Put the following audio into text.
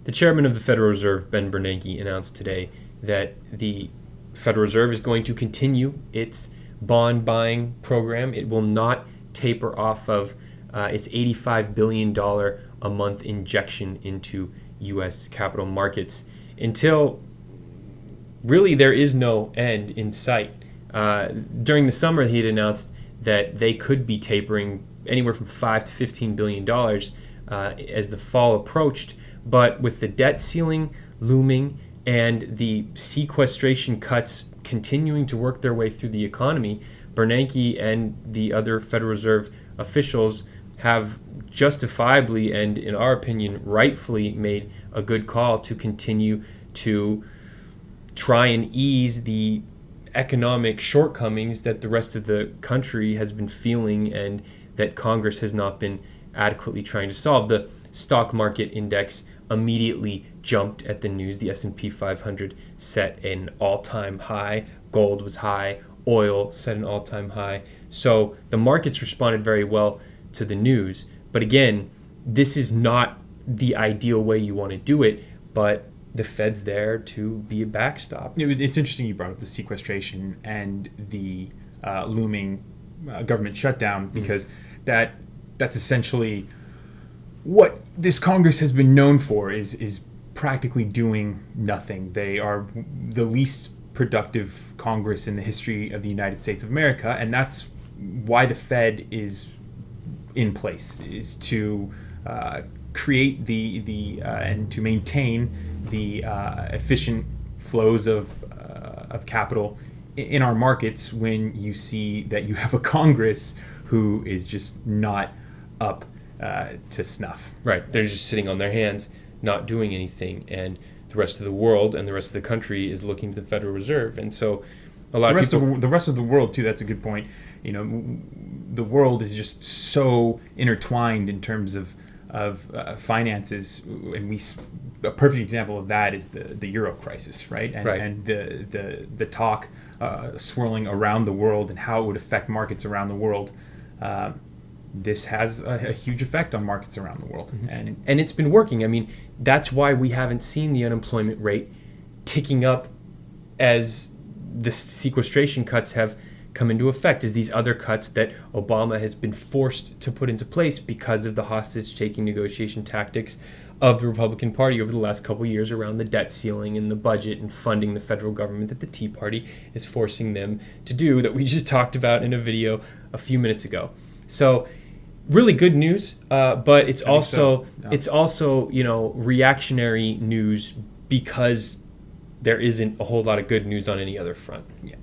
The chairman of the Federal Reserve, Ben Bernanke, announced today that the Federal Reserve is going to continue its bond buying program. It will not taper off of its $85 billion a month injection into U.S. capital markets until really there is no end in sight. During the summer, he had announced that they could be tapering anywhere from $5 to $15 billion as the fall approached. But with the debt ceiling looming and the sequestration cuts continuing to work their way through the economy, Bernanke and the other Federal Reserve officials have justifiably and, in our opinion, rightfully made a good call to continue to try and ease the economic shortcomings that the rest of the country has been feeling and that Congress has not been adequately trying to solve. The stock market index immediately jumped at the news. The S&P 500 set an all-time high. Gold was high. Oil set an all-time high. So the markets responded very well to the news. But again, this is not the ideal way you want to do it, but the Fed's there to be a backstop. It's interesting you brought up the sequestration and the looming government shutdown, because that's essentially what this Congress has been known for, is practically doing nothing. They are the least productive Congress in the history of the United States of America, and that's why the Fed is in place, is to create the and to maintain the efficient flows of capital in our markets when you see that you have a Congress who is just not up to snuff. Right. They're just sitting on their hands, not doing anything. And the rest of the world and the rest of the country is looking to the Federal Reserve. And so a lot the rest of the world, too, that's a good point. The world is just so intertwined in terms of finances, and a perfect example of that is the Euro crisis, right? And the talk swirling around the world and how it would affect markets around the world. This has a huge effect on markets around the world, and it's been working. I mean, that's why we haven't seen the unemployment rate ticking up as the sequestration cuts have come into effect, as these other cuts that Obama has been forced to put into place because of the hostage-taking negotiation tactics of the Republican Party over the last couple of years around the debt ceiling and the budget and funding the federal government that the Tea Party is forcing them to do, that we just talked about in a video a few minutes ago. So really good news, but it's also reactionary news because there isn't a whole lot of good news on any other front. Yeah.